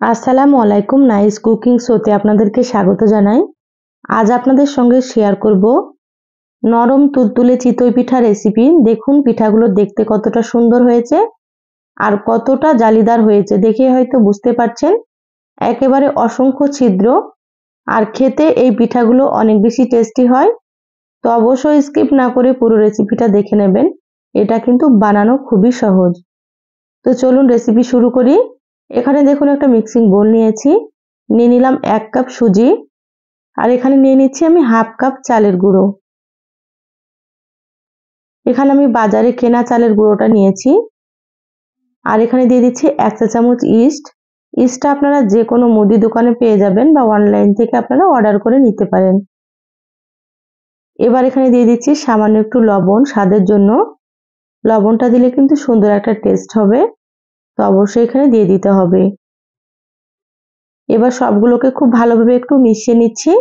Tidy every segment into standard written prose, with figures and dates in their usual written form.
আসসালামু আলাইকুম। Nice cooking শোতে আপনাদেরকে স্বাগত জানাই। আজ আপনাদের সঙ্গে শেয়ার করব নরম তুলতুলে চিতই পিঠা রেসিপি। দেখুন পিঠাগুলো দেখতে কতটা সুন্দর হয়েছে আর কতটা জালিদার হয়েছে, দেখে হয়তো বুঝতে পারছেন। একেবারে অসংখ্য ছিদ্র, আর খেতে এই পিঠাগুলো অনেক বেশি টেস্টি হয়। তো অবশ্যই স্কিপ না করে পুরো রেসিপিটা দেখে নেবেন। এটা কিন্তু বানানো খুবই সহজ। তো চলুন রেসিপি শুরু করি। এখানে দেখুন একটা মিক্সিং বোল নিয়েছি, নিয়ে নিলাম 1 কাপ সুজি, আর এখানে নিয়ে নিচ্ছি আমি হাফ কাপ চালের গুঁড়ো। এখানে আমি বাজারে কেনা চালের গুঁড়োটা নিয়েছি। আর এখানে দিয়ে দিচ্ছি 1 চা চামচ ইস্ট। ইস্টটা আপনারা যে কোনো মুদি দোকানে পেয়ে যাবেন বা অনলাইন থেকে আপনারা অর্ডার করে নিতে পারেন। এবার এখানে দিয়ে দিচ্ছি সামান্য একটু লবণ স্বাদের জন্য। লবণটা দিলে কিন্তু সুন্দর একটা টেস্ট হবে, তো অবশ্যই এখানে দিয়ে দিতে হবে। এবার সবগুলোকে খুব ভালোভাবে একটু মিশিয়ে নিচ্ছি।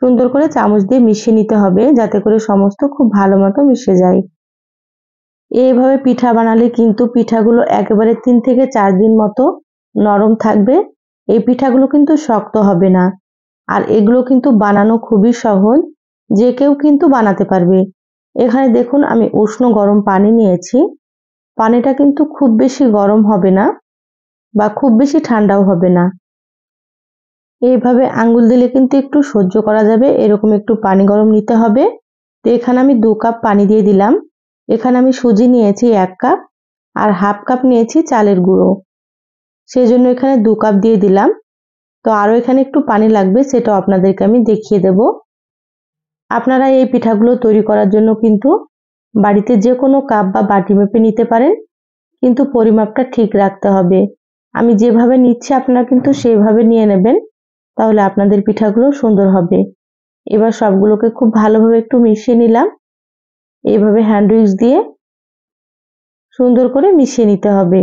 সুন্দর করে চামচ দিয়ে মিশিয়ে নিতে হবে, যাতে করে সমস্ত খুব ভালো মতো মিশে যায়। এইভাবে পিঠা বানালে কিন্তু পিঠাগুলো একেবারে 3 থেকে 4 দিন মতো নরম থাকবে। এই পিঠাগুলো কিন্তু শক্ত হবে না, আর এগুলো কিন্তু বানানো খুবই সহজ, যে কেউ কিন্তু বানাতে পারবে। এখানে দেখুন আমি উষ্ণ গরম পানি নিয়েছি। পানিটা কিন্তু খুব বেশি গরম হবে না বা খুব বেশি ঠান্ডাও হবে না। এইভাবে আঙ্গুল দিলে কিন্তু একটু সহ্য করা যাবে, এরকম একটু পানি গরম নিতে হবে। তো এখানে আমি 2 কাপ পানি দিয়ে দিলাম। এখানে আমি সুজি নিয়েছি 1 কাপ, আর হাফ কাপ নিয়েছি চালের গুঁড়ো, সেই জন্য এখানে 2 কাপ দিয়ে দিলাম। তো আরও এখানে একটু পানি লাগবে, সেটাও আপনাদেরকে আমি দেখিয়ে দেব। আপনারা এই পিঠাগুলো তৈরি করার জন্য কিন্তু বাড়িতে যে কোনো কাপ বা বাটি মেপে নিতে পারেন, কিন্তু পরিমাপটা ঠিক রাখতে হবে। আমি যেভাবে নিচ্ছি আপনারা কিন্তু সেইভাবে নিয়ে নেবেন, তাহলে আপনাদের পিঠাগুলো সুন্দর হবে। এবার সবগুলোকে খুব ভালোভাবে একটু মিশিয়ে নিলাম। এইভাবে হ্যান্ড উইক্স দিয়ে সুন্দর করে মিশিয়ে নিতে হবে।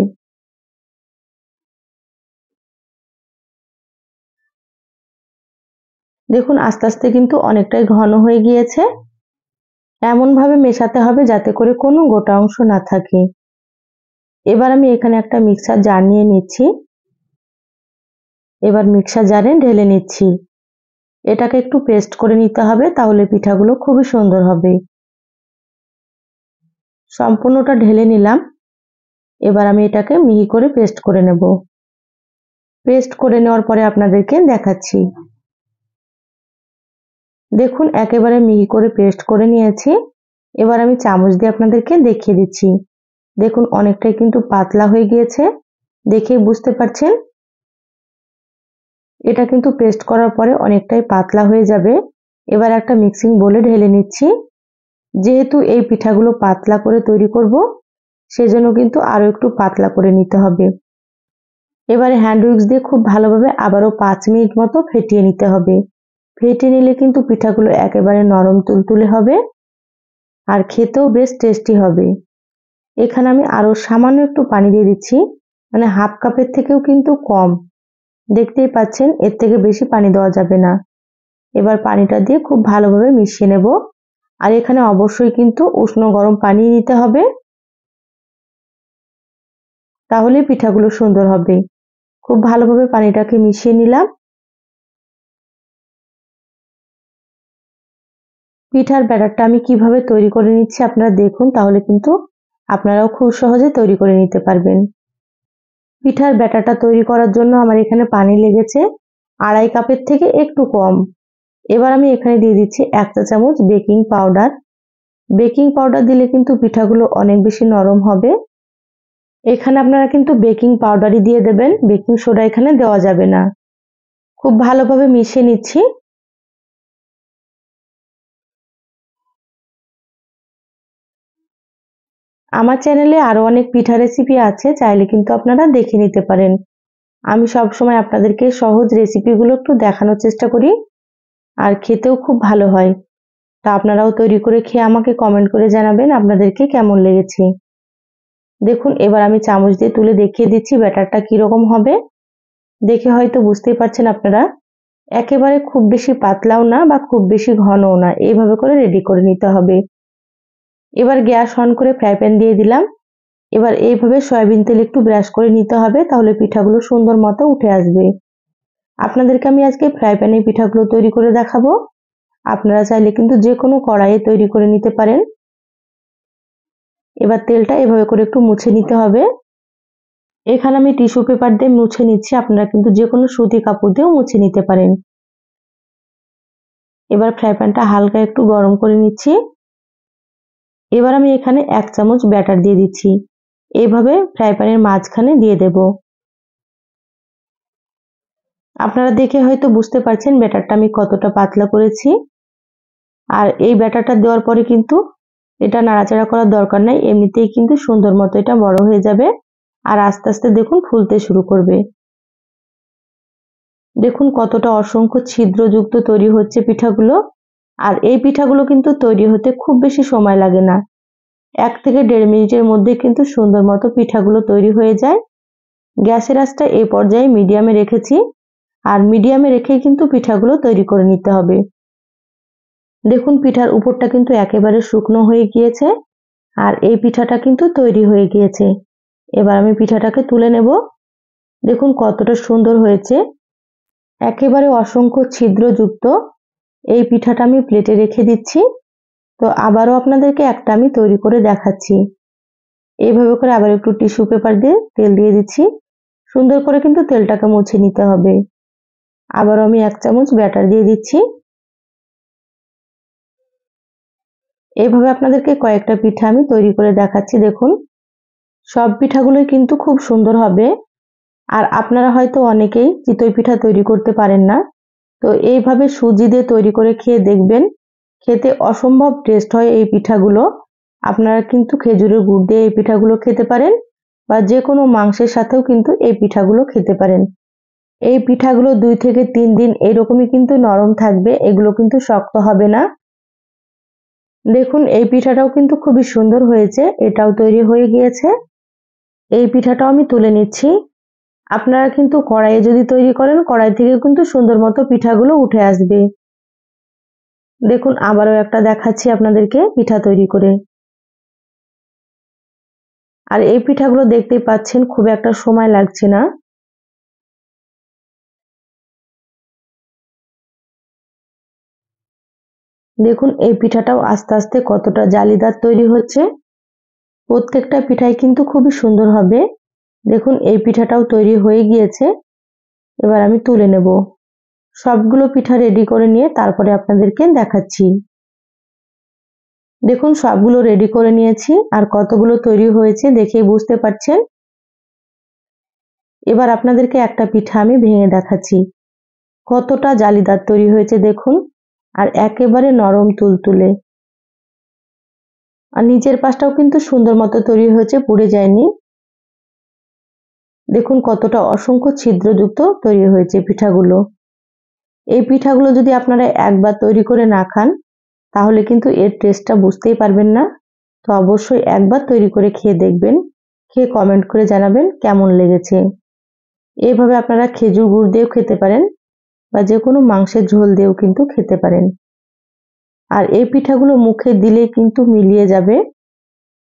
দেখুন আস্তে আস্তে কিন্তু অনেকটাই ঘন হয়ে গিয়েছে। এমন ভাবে মেশাতে হবে যাতে করে কোনো গোটা অংশ না থাকে। এবার আমি এখানে একটা মিক্সার জার নিয়ে নিচ্ছি। এবার মিক্সার জারে ঢেলে নিচ্ছি। এটাকে একটু পেস্ট করে নিতে হবে, তাহলে পিঠাগুলো খুবই সুন্দর হবে। সম্পূর্ণটা ঢেলে নিলাম। এবার আমি এটাকে মিহি করে পেস্ট করে নেব। পেস্ট করে নেওয়ার পরে আপনাদেরকে দেখাচ্ছি। দেখুন একেবারে মিহি করে পেস্ট করে নিয়েছি। এবার আমি চামচ দিয়ে আপনাদেরকে দেখিয়ে দিচ্ছি। দেখুন অনেকটাই কিন্তু পাতলা হয়ে গিয়েছে, দেখেই বুঝতে পারছেন। এটা কিন্তু পেস্ট করার পরে অনেকটাই পাতলা হয়ে যাবে। এবার একটা মিক্সিং বোলে ঢেলে নিচ্ছি। যেহেতু এই পিঠাগুলো পাতলা করে তৈরি করব, সেজন্য কিন্তু আরো একটু পাতলা করে নিতে হবে। এবারে হ্যান্ড উইক্স দিয়ে খুব ভালোভাবে আবারও 5 মিনিট মতো ফেটিয়ে নিতে হবে। ফেটিয়ে নিলে কিন্তু পিঠাগুলো একেবারে নরম তুলতুলে হবে, আর খেতেও বেশ টেস্টি হবে। এখানে আমি আরো সামান্য একটু পানি দিয়ে দিচ্ছি, মানে হাফ কাপের থেকেও কিন্তু কম। দেখতেই পাচ্ছেন এর থেকে বেশি পানি দেওয়া যাবে না। এবার পানিটা দিয়ে খুব ভালোভাবে মিশিয়ে নেব। আর এখানে অবশ্যই কিন্তু উষ্ণ গরম পানি নিতে হবে, তাহলে পিঠাগুলো সুন্দর হবে। খুব ভালোভাবে পানিটাকে মিশিয়ে নিলাম। পিঠার ব্যাটারটা আমি কিভাবে তৈরি করে নিচ্ছি আপনারা দেখুন, তাহলে কিন্তু আপনারাও খুব সহজে তৈরি করে নিতে পারবেন। পিঠার ব্যাটারটা তৈরি করার জন্য আমার এখানে পানি লেগেছে 2.5 কাপের থেকে একটু কম। এবার আমি এখানে দিয়ে দিচ্ছি 1 চা চামচ বেকিং পাউডার। বেকিং পাউডার দিলে কিন্তু পিঠাগুলো অনেক বেশি নরম হবে। এখানে আপনারা কিন্তু বেকিং পাউডারই দিয়ে দেবেন, বেকিং সোডা এখানে দেওয়া যাবে না। খুব ভালোভাবে মিশিয়ে নিচ্ছি। আমার চ্যানেলে আরো অনেক পিঠা রেসিপি আছে, চাইলে কিন্তু আপনারা দেখে নিতে পারেন। আমি সবসময় আপনাদেরকে সহজ রেসিপিগুলো একটু দেখানোর চেষ্টা করি, আর খেতেও খুব ভালো হয়। তা আপনারাও তৈরি করে খেয়ে আমাকে কমেন্ট করে জানাবেন আপনাদেরকে কেমন লেগেছে। দেখুন এবার আমি চামচ দিয়ে তুলে দেখিয়ে দিচ্ছি ব্যাটারটা কিরকম হবে। দেখে হয়তো বুঝতেই পারছেন আপনারা, একেবারে খুব বেশি পাতলাও না বা খুব বেশি ঘনও না, এইভাবে করে রেডি করে নিতে হবে। এবার গ্যাস অন করে ফ্রাই প্যান দিয়ে দিলাম। এবার এইভাবে সয়াবিন তেল একটু ব্রাশ করে নিতে হবে, তাহলে পিঠাগুলো সুন্দর মতো উঠে আসবে। আপনাদেরকে আমি আজকে ফ্রাই প্যানে পিঠাগুলো তৈরি করে দেখাবো। আপনারা চাইলে কিন্তু যে কোনো কড়াইয়ে তৈরি করে নিতে পারেন। এবার তেলটা এভাবে করে একটু মুছে নিতে হবে। এখানে আমি টিস্যু পেপার দিয়ে মুছে নিচ্ছি, আপনারা কিন্তু যে কোনো সুতি কাপড় দিয়েও মুছে নিতে পারেন। এবার ফ্রাই প্যানটা হালকা একটু গরম করে নিচ্ছি। এবার আমি এখানে 1 চামচ ব্যাটার দিয়ে দিচ্ছি, এইভাবে ফ্রাই প্যানের মাঝখানে দিয়ে দেব। আপনারা দেখে হয়তো বুঝতে পারছেন ব্যাটারটা আমি কতটা পাতলা করেছি। আর এই ব্যাটারটা দেওয়ার পরে কিন্তু এটা নাড়াচাড়া করার দরকার নাই, এমনিতেই কিন্তু সুন্দর মতো এটা বড় হয়ে যাবে। আর আস্তে আস্তে দেখুন ফুলতে শুরু করবে। দেখুন কতটা অসংখ্য ছিদ্রযুক্ত তৈরি হচ্ছে পিঠাগুলো। আর এই পিঠাগুলো কিন্তু তৈরি হতে খুব বেশি সময় লাগে না, 1 থেকে 1.5 মিনিটের মধ্যে কিন্তু সুন্দর মতো পিঠাগুলো তৈরি হয়ে যায়। গ্যাসের আঁচটা এই পর্যায়ে মিডিয়ামে রেখেছি, আর মিডিয়ামে রেখে কিন্তু পিঠাগুলো তৈরি করে নিতে হবে। দেখুন পিঠার উপরটা কিন্তু একেবারে শুকনো হয়ে গিয়েছে, আর এই পিঠাটা কিন্তু তৈরি হয়ে গিয়েছে। এবার আমি পিঠাটাকে তুলে নেব। দেখুন কতটা সুন্দর হয়েছে, একেবারে অসংখ্য ছিদ্রযুক্ত। এই পিঠাটা আমি প্লেটে রেখে দিচ্ছি। তো আবারও আপনাদেরকে একটা আমি তৈরি করে দেখাচ্ছি। এইভাবে করে আবার একটু টিস্যু পেপার দিয়ে তেল দিয়ে দিচ্ছি, সুন্দর করে কিন্তু তেলটাকে মুছে নিতে হবে। আবারও আমি 1 চামচ ব্যাটার দিয়ে দিচ্ছি। এইভাবে আপনাদেরকে কয়েকটা পিঠা আমি তৈরি করে দেখাচ্ছি। দেখুন সব পিঠাগুলোই কিন্তু খুব সুন্দর হবে। আর আপনারা হয়তো অনেকেই চিতই পিঠা তৈরি করতে পারেন না, তো এইভাবে সুজি দিয়ে তৈরি করে খেয়ে দেখবেন, খেতে অসম্ভব টেস্ট হয় এই পিঠাগুলো। আপনারা কিন্তু খেজুরের গুড় দিয়ে এই পিঠাগুলো খেতে পারেন, বা যে কোনো মাংসের সাথেও কিন্তু এই পিঠাগুলো খেতে পারেন। এই পিঠাগুলো 2 থেকে 3 দিন এরকমই কিন্তু নরম থাকবে, এগুলো কিন্তু শক্ত হবে না। দেখুন এই পিঠাটাও কিন্তু খুবই সুন্দর হয়েছে, এটাও তৈরি হয়ে গিয়েছে। এই পিঠাটাও আমি তুলে নিচ্ছি। আপনারা কিন্তু কড়াইয়ে যদি তৈরি করেন, কড়াই থেকে কিন্তু সুন্দর মতো পিঠাগুলো উঠে আসবে। দেখুন আবারও একটা দেখাচ্ছি আপনাদেরকে পিঠা তৈরি করে। আর এই পিঠাগুলো দেখতেই পাচ্ছেন খুব একটা সময় লাগছে না। দেখুন এই পিঠাটাও আস্তে আস্তে কতটা জালিদার তৈরি হচ্ছে। প্রত্যেকটা পিঠাই কিন্তু খুবই সুন্দর হবে। দেখুন এই পিঠাটাও তৈরি হয়ে গিয়েছে। এবার আমি তুলে নেব। সবগুলো পিঠা রেডি করে নিয়ে তারপরে আপনাদেরকে দেখাচ্ছি। দেখুন সবগুলো রেডি করে নিয়েছি, আর কতগুলো তৈরি হয়েছে দেখেই বুঝতে পারছেন। এবার আপনাদেরকে একটা পিঠা আমি ভেঙে দেখাচ্ছি, কতটা জালিদার তৈরি হয়েছে দেখুন, আর একেবারে নরম তুলতুলে। আর নিচের পাশটাও কিন্তু সুন্দর মতো তৈরি হয়েছে, পুড়ে যায়নি। দেখুন কতটা অসংখ্য ছিদ্রযুক্ত তৈরি হয়েছে পিঠাগুলো। এই পিঠাগুলো যদি আপনারা একবার তৈরি করে না খান, তাহলে কিন্তু এর টেস্টটা বুঝতেই পারবেন না। তো অবশ্যই একবার তৈরি করে খেয়ে দেখবেন, খেয়ে কমেন্ট করে জানাবেন কেমন লেগেছে। এইভাবে আপনারা খেজুর গুড় দিয়েও খেতে পারেন, বা যে কোনো মাংসের ঝোল দিয়েও কিন্তু খেতে পারেন। আর এই পিঠাগুলো মুখে দিলে কিন্তু মিলিয়ে যাবে।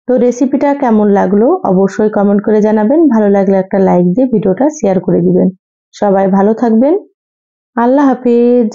তো রেসিপিটা কেমন লাগলো অবশ্যই কমেন্ট করে জানাবেন। ভালো লাগলে একটা লাইক দিয়ে ভিডিওটা শেয়ার করে দিবেন। সবাই ভালো থাকবেন। আল্লাহ হাফেজ।